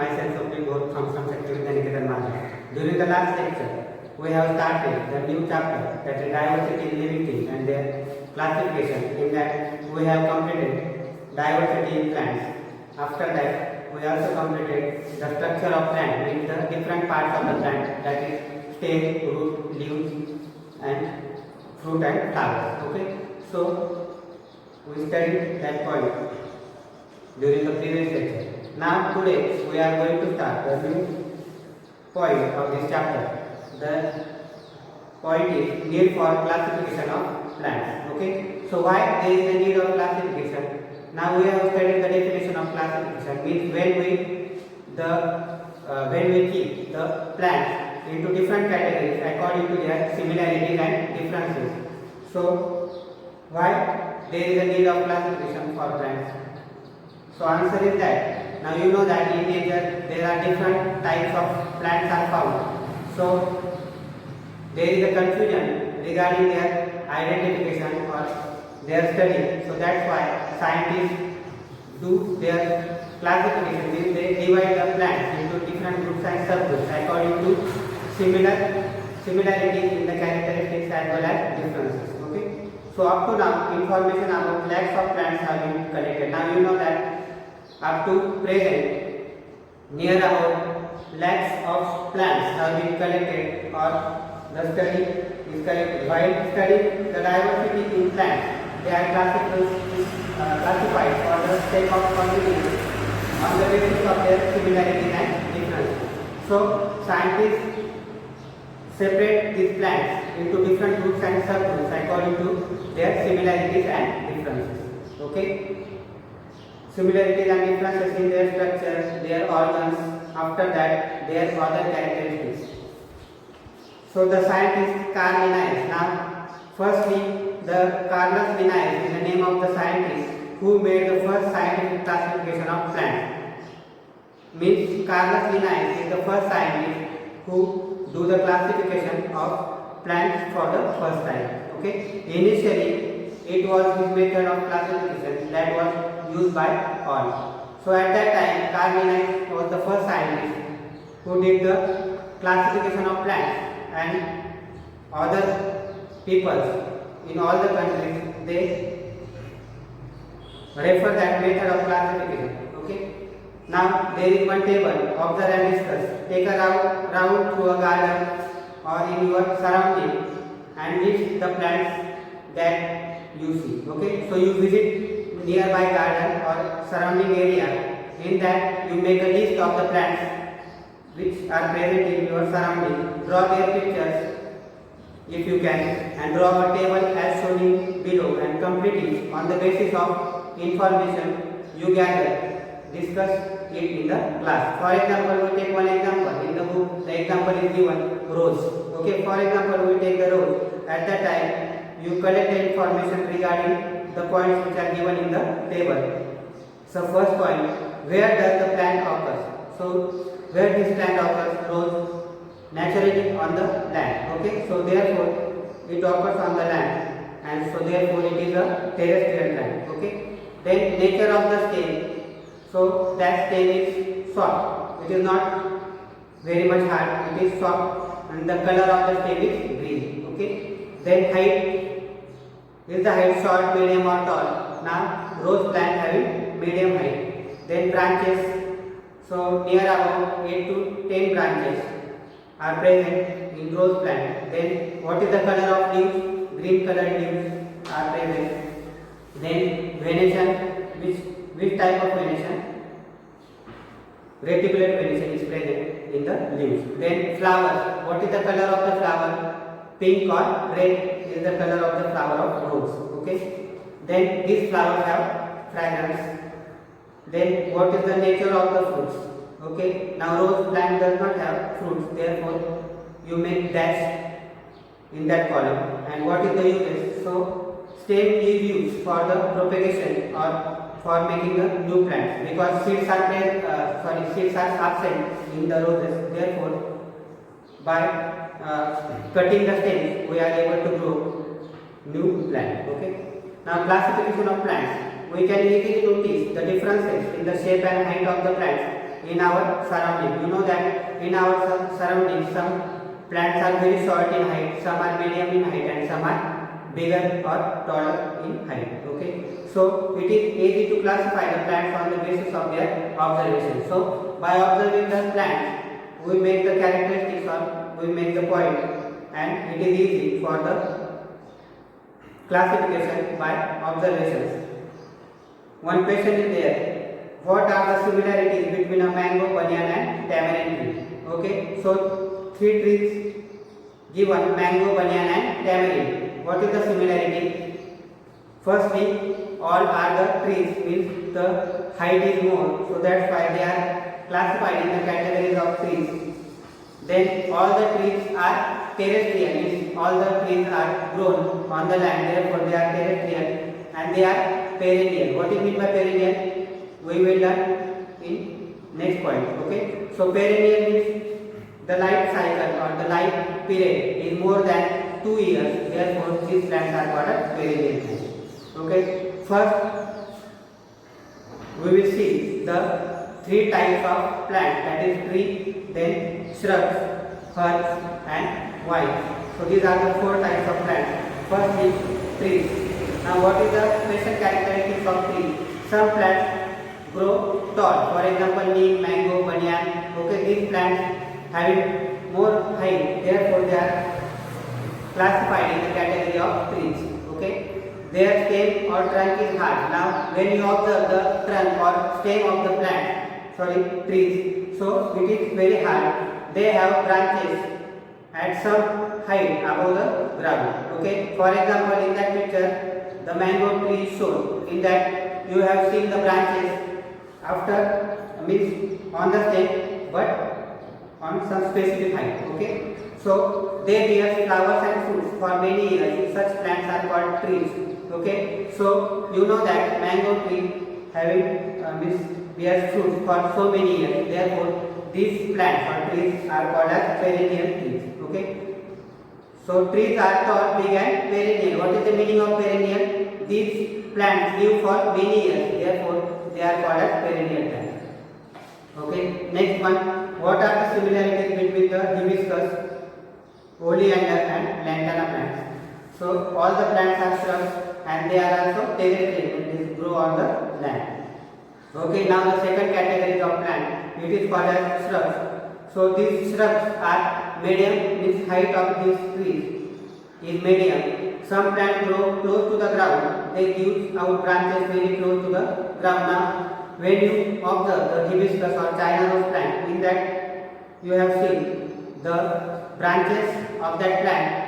myself Swapnil Ghosh from Sector Vidyaniketan Malwa. During the last lecture, we have started the new chapter, that is diversity in living things and their classification. In that, we have completed diversity in plants. After that, we also completed the structure of plant with the different parts of the plant, that is stem, root, leaves, and fruit and flowers. Okay, so we studied that point during the previous lecture. Now today we are going to start the new point of this chapter. The point is need for classification of plants. Okay, so why there is a need of classification? Now we have studied the definition of classification. Means when we keep the plants into different categories according to their similarities and differences. So why there is a need of classification for plants? So answer is that now you know that in nature there are different types of plants are found. So there is a confusion regarding their identification or their study. So that's why scientists do their classification. Means they divide the plants into different groups and subgroups according to similarities in the characteristics as well as differences. Okay. So up to now information about lakhs of plants have been collected. Now you know that up to present near about lakhs of plants have been collected or the study is collected. While studying the diversity in plants, they are classified for the sake of continuity on the basis of their similarities and differences. So scientists separate these plants into different groups and subgroups according to their similarities and differences. Okay. Similarities and differences in their structure, their organs, after that their other characteristics. So the scientist Carl Linnaeus. Now firstly the Carolus Linnaeus is the name of the scientist who made the first scientific classification of plants. Means Carolus Linnaeus is the first scientist who do the classification of plants for the first time. Okay. Initially it was his method of classification that was used by all. So at that time Carl Linnaeus was the first scientist who did the classification of plants, and other peoples in all the countries they refer that method of classification. Okay. Now there is one table, observe and discuss. Take a round through a garden or in your surrounding and list the plants that you see. Okay. So you visit nearby garden or surrounding area. In that you make a list of the plants which are present in your surrounding. Draw their pictures if you can and draw a table as shown in below and complete it on the basis of information you gather. Discuss it in the class. For example, we take one example. In the book the example is given rose. Okay, for example we take the rose. At that time you collect the information regarding the points which are given in the table. So first point, where does the plant occur? So where this plant occurs? Rose naturally on the land. Okay, so therefore it occurs on the land, and so therefore it is a terrestrial plant. Okay, then nature of the stem. So that stem is soft. It is not very much hard. It is soft, and the color of the stem is green. Okay, then height. Is the height short, medium or tall? Now rose plant having medium height. Then branches. So near about 8 to 10 branches are present in rose plant. Then what is the color of leaves? Green colored leaves are present. Then venation. Which type of venation? Reticulate venation is present in the leaves. Then flowers. What is the color of the flower? Pink or red is the color of the flower of rose. Okay. Then these flowers have fragrance. Then what is the nature of the fruits? Okay. Now rose plant does not have fruits. Therefore you make dash in that column. And what is the uses? So stem is used for the propagation or for making the new plants, because seeds are absent in the roses. Therefore by cutting the stems we are able to grow new plant. Okay. Now classification of plants. We can easily notice the differences in the shape and height of the plants in our surrounding. You know that in our surroundings some plants are very short in height, some are medium in height, and some are bigger or taller in height. Okay, so it is easy to classify the plants on the basis of their observation. So by observing the plants, we make the characteristics or we make the point, and it is easy for the classification by observations. One question is there. What are the similarities between a mango, banyan and tamarind tree? Okay, so three trees given, mango, banyan and tamarind. What is the similarity? Firstly, all are the trees, means the height is more, so that's why they are classified in the categories of trees. Then all the trees are terrestrial, means all the trees are grown on the land, therefore they are terrestrial, and they are perennial. What is meant by perennial? We will learn in next point. Okay, so perennial means the life cycle or the life period is more than 2 years, therefore these plants are called as perennial plants. Okay, first we will see the three types of plant, that is tree, then shrubs, herbs and vines. So these are the four types of plants. First is trees. Now what is the special characteristics of trees? Some plants grow tall, for example neem, mango, banyan. Okay, these plants having more height, therefore they are classified in the category of trees. Okay, their stem or trunk is hard. Now when you observe the trunk or stem of the plant, trees, so it is very hard. They have branches at some height above the ground. Okay, for example in that picture the mango tree is shown. In that you have seen the branches after, means on the stem, but on some specific height. Okay, so they bear flowers and fruits for many years. Such plants are called trees. Okay, so you know that mango tree having bears fruits for so many years, therefore these plants or trees are called as perennial trees. Okay, so trees are tall, big and perennial. What is the meaning of perennial? These plants live for many years, therefore they are called as perennial plants. Okay, next one. What are the similarities between the hibiscus, oleander and lantana plants? So all the plants are shrubs and they are also terrestrial, they grow on the land. Okay, now the second category of plant, it is called as shrubs. So these shrubs are medium, means height of these trees is medium. Some plants grow close to the ground, they give out branches very close to the ground. Now when you observe the hibiscus or China rose plant, in that you have seen the branches of that plant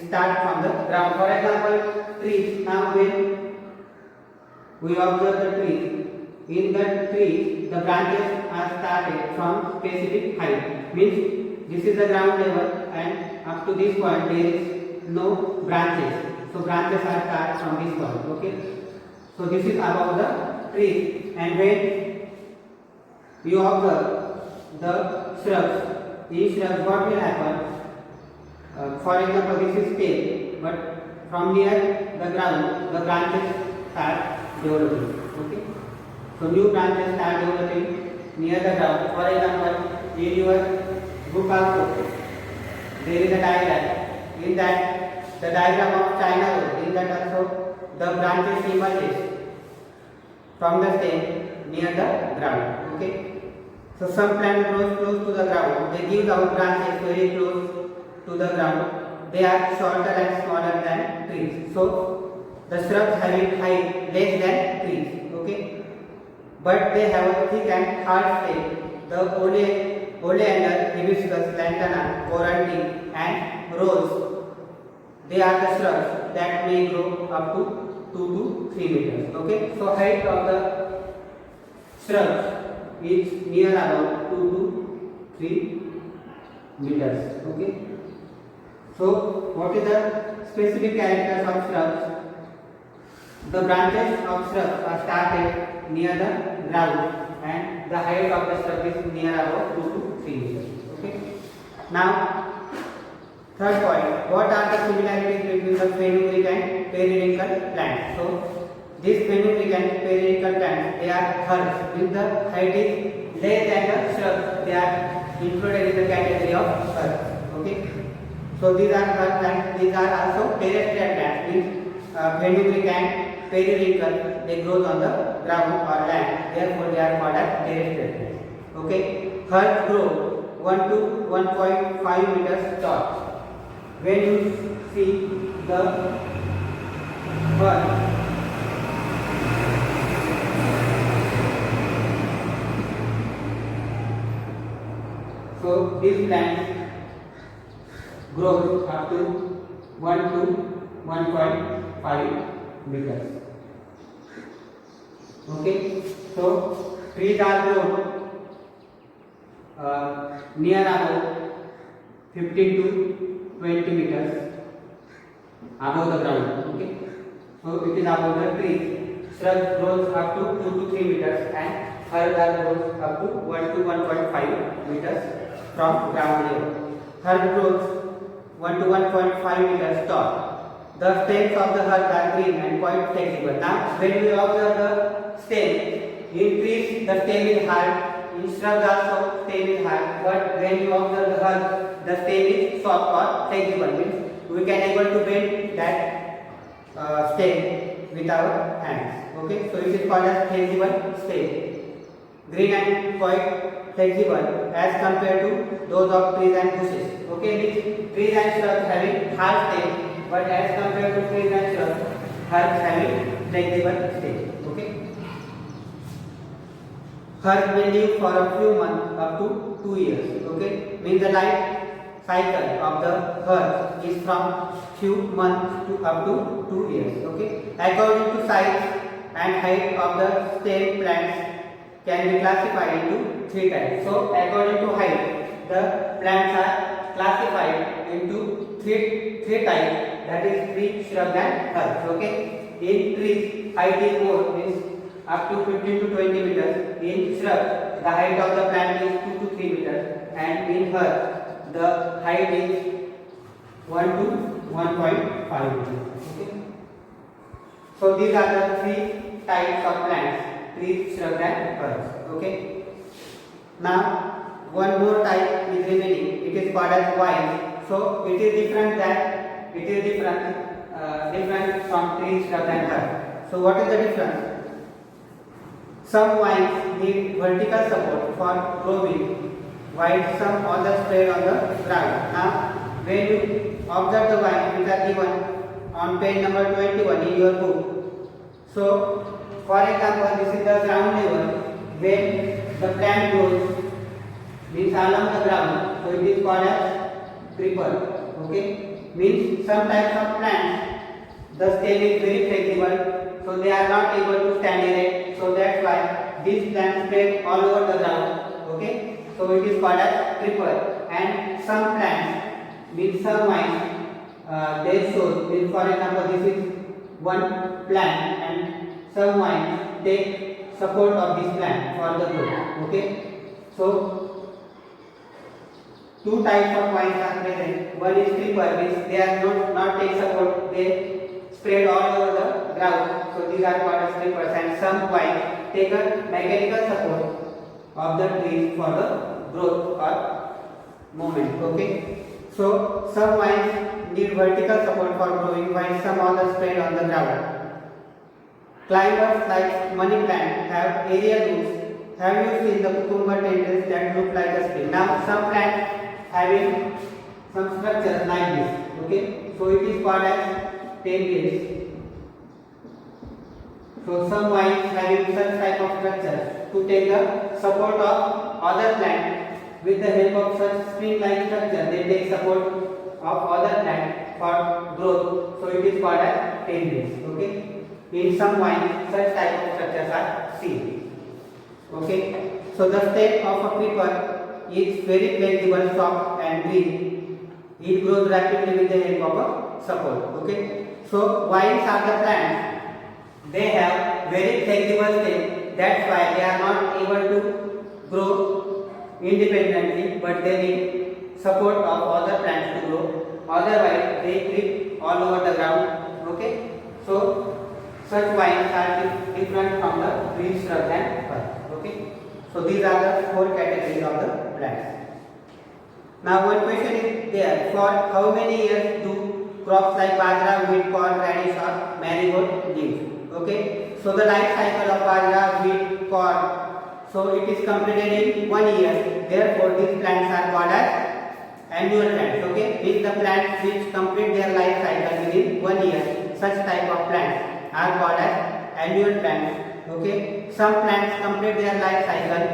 start from the ground. For example, trees. Now when we observe the trees, in that tree the branches are started from specific height. Means this is the ground level and up to this point there is no branches. So branches are started from this point. Okay. So this is about the tree. And when you observe the shrubs, these shrubs, what will happen? For example, this is stem, but from near the ground, the branches start developing. Okay, so new branches start developing near the ground. For example, in your book also, there is a diagram. In that, the diagram of China rose. In that also, the branches emerges from the stem near the ground. Okay, so some plant grows close to the ground. They give out branches very close to the ground. They are shorter and smaller than trees. So the shrubs having height less than trees. Okay, but they have a thick and hard stem. The oleander, hibiscus, lantana, corundum and rose, they are the shrubs that may grow up to 2 to 3 meters. Okay, so height of the shrubs is near about 2 to 3 meters. Okay, so what is the specific characters of shrubs? The branches of shrubs are started near the ground and the height of the shrub is near about 2 to 3 meters. Okay, now third point, what are the similarities between the fenugreek and periwinkle plants? So these fenugreek and periwinkle plants, they are herbs. If the height is less than the shrubs, they are included in the category of herbs. Okay. So these are herb plants. These are also terrestrial plants. Means fenugreek and periwinkle, they grow on the ground or land. Therefore, they are called as terrestrial plants. Okay. Herbs grow 1 to 1.5 meters tall. When you see the herb, so these plants grow up to 1 to 1.5 meters. Okay, so trees are grown near about 15 to 20 meters above the ground. Okay, so it is above the tree. Shrub grows up to 2 to 3 meters and herb grows up to 1 to 1.5 meters from ground level. Herb grows 1 to 1.5 meters tall. The stems of the herb are green and quite flexible. Now, when we observe the stem, in trees the stem is hard, in shrubs also stem is hard, but when you observe the herb, the stem is soft or flexible. Means we can able to bend that stem with our hands. Okay, so it is called as flexible stem. Green and quite flexible as compared to those of trees and bushes. Okay, means trees and shrubs having hard stem, but as compared to trees and shrubs, herbs having flexible stem. Okay, herbs may live for a few months up to 2 years. Okay, means the life cycle of the herb is from few months to up to 2 years. Okay, according to size and height of the stem, plants can be classified into 3 types. So according to height, the plants are classified into three types, that is tree, shrub and herbs. Okay, in trees height is more, means up to 15 to 20 meters. In shrub the height of the plant is 2 to 3 meters, and in herb the height is 1 to 1.5 meters. Okay, so these are the 3 types of plants: trees, shrub and herbs. Okay, now one more type is remaining. It is called as vine. So it is different from trees, shrub and herb. So what is the difference? Some vines need vertical support for growing, while some others spread on the ground. Now, when you observe the vines which are given on page number 21 in your book. So, for example, this is the ground level. When the plant grows, means along the ground, so it is called as creeper. Okay, means some types of plants, the stem is very flexible, so they are not able to stand erect. So that's why these plants spread all over the ground. Okay, so it is called as creeper. And some plants, means some vines, they show. For example, this is one plant, and some vines take support of this plant for the growth. Okay, so 2 types of vines are present. One is creeper, means they are not take support, they spread all over the ground. So these are called as creepers. And some vines take a mechanical support of the trees for the growth or movement. Okay, so some vines need vertical support for growing, while some others spread on the ground. Climbers like money plant have aerial roots. Have you seen the cucumber tendrils that look like a spring? Now some plants having some structure like this. Okay, so it is called as tendrils. So some vines having such type of structure to take the support of other plant. With the help of such spring-like structure, they take support of other plant for growth. So it is called as tendrils. Okay, in some vines such type of structures are seen. Okay, so the stem of a creeper is very flexible, soft and green. It grows rapidly with the help of a support. Okay, so vines are the plants. They have very flexible stem. That's why they are not able to grow independently, but they need support of other plants to grow. Otherwise, they creep all over the ground. Okay, so such vines are different from the trees, shrubs and herbs. Okay, So these are the 4 categories of the plants. Now one question is there, for how many years do crops like bajra, wheat, corn, radish or marigold live? Okay, so the life cycle of bajra, wheat, corn, so it is completed in 1 year. Therefore these plants are called as annual plants. Okay, means the plants which complete their life cycle within 1 year, such type of plants are called as annual plants. Okay, some plants complete their life cycle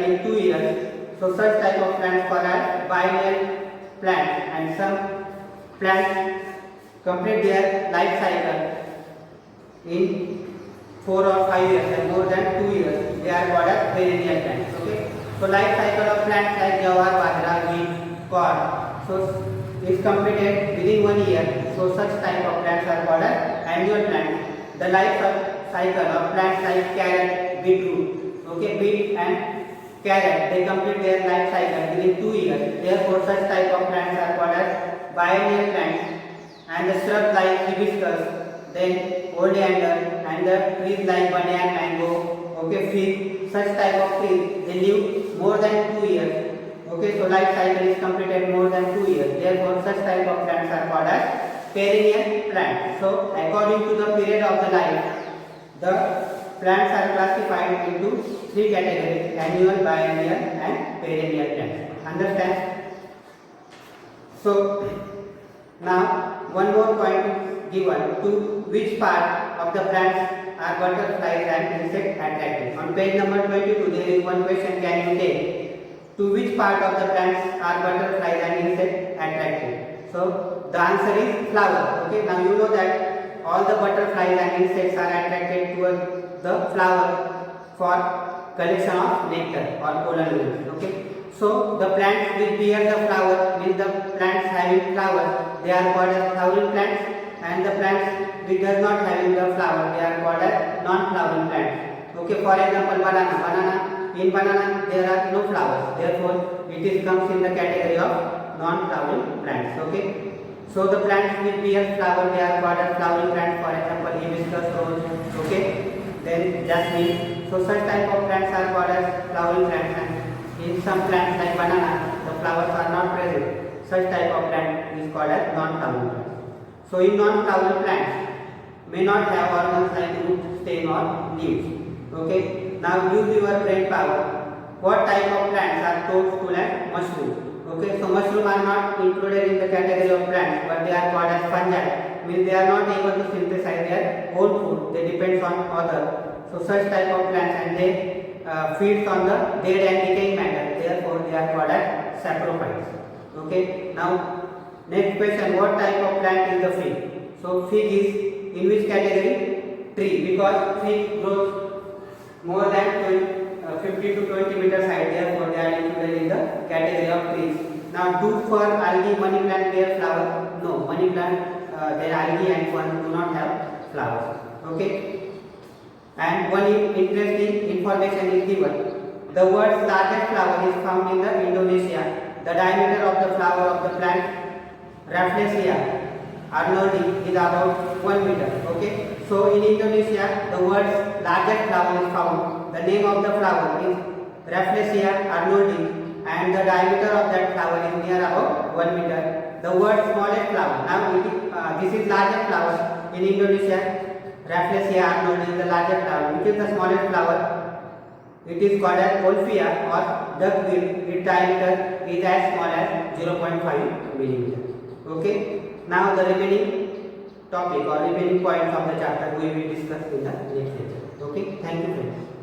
in 2 years. So such type of plants called as biennial plants, and some plants complete their life cycle in 4 or 5 years and more than 2 years. They are called as perennial plants. Okay, so life cycle of plants like jawar, bajra, wheat, corn, so is completed within 1 year. So such type of plants are called as annual plants. The life cycle of plants like carrot, beetroot, okay, beet and carrot, they complete their life cycle within 2 years. Therefore such type of plants are called as biennial plants. And the shrubs like hibiscus, then oleander, and the trees like banyan, mango, okay, fig, such type of trees, they live more than 2 years. Okay, so life cycle is completed more than 2 years. Therefore such type of plants are called as perennial plants. So according to the period of the life, the plants are classified into 3 categories: annual, biennial and perennial plants. Understand? So now one more point is given, to which part of the plants are butterflies and insect attractive. On page number 22 there is one question, can you take, to which part of the plants are butterflies and insect attractive? So the answer is flower. Okay, now you know that all the butterflies and insects are attracted towards the flower for collection of nectar or pollen grains. Okay, so the plants which bear the flower, means the plants having flowers, they are called as flowering plants, and the plants which does not having the flower, they are called as non-flowering plants. Okay, for example banana, in banana there are no flowers, therefore it comes in the category of non-flowering plants. Okay, so the plants which bear flower, they are called as flowering plants. For example hibiscus, rose, okay, then jasmine. So such type of plants are called as flowering plants, and in some plants like banana the flowers are not present. Such type of plant is called as non-flowering plants. So in non-flowering plants may not have organs like root, stem or leaves. Okay, now use your brain power. What type of plants are toadstool and mushroom? Okay, so mushroom are not included in the category of plants, but they are called as fungi. Means they are not able to synthesize their own food. They depend on other. So such type of plants, and they feeds on the dead and decaying matter. Therefore they are called as saprophytes. Okay, now next question, what type of plant is the fig? So fig is in which category? Tree, because fig grows more than 50 to 20 meters height, therefore they are included in the category of trees. Now do fern, algae, money plant bear flower? No, money plant, their algae and fern do not have flowers. Okay, and one interesting information is given. The world's largest flower is found in the Indonesia. The diameter of the flower of the plant Rafflesia arnoldi is about 1 meter. Okay, so in Indonesia the world's largest flower is found. The name of the flower is Rafflesia arnoldi, and the diameter of that flower is near about 1 meter. The world's smallest flower, now this is largest flower in Indonesia. Rafflesia arnoldi is the largest flower. Which is the smallest flower? It is called as Olfia or duckbill. Its diameter is as small as 0.5 millimeter. Okay, now the remaining topic or remaining points of the chapter we will discuss in the next lecture. Okay, thank you friends.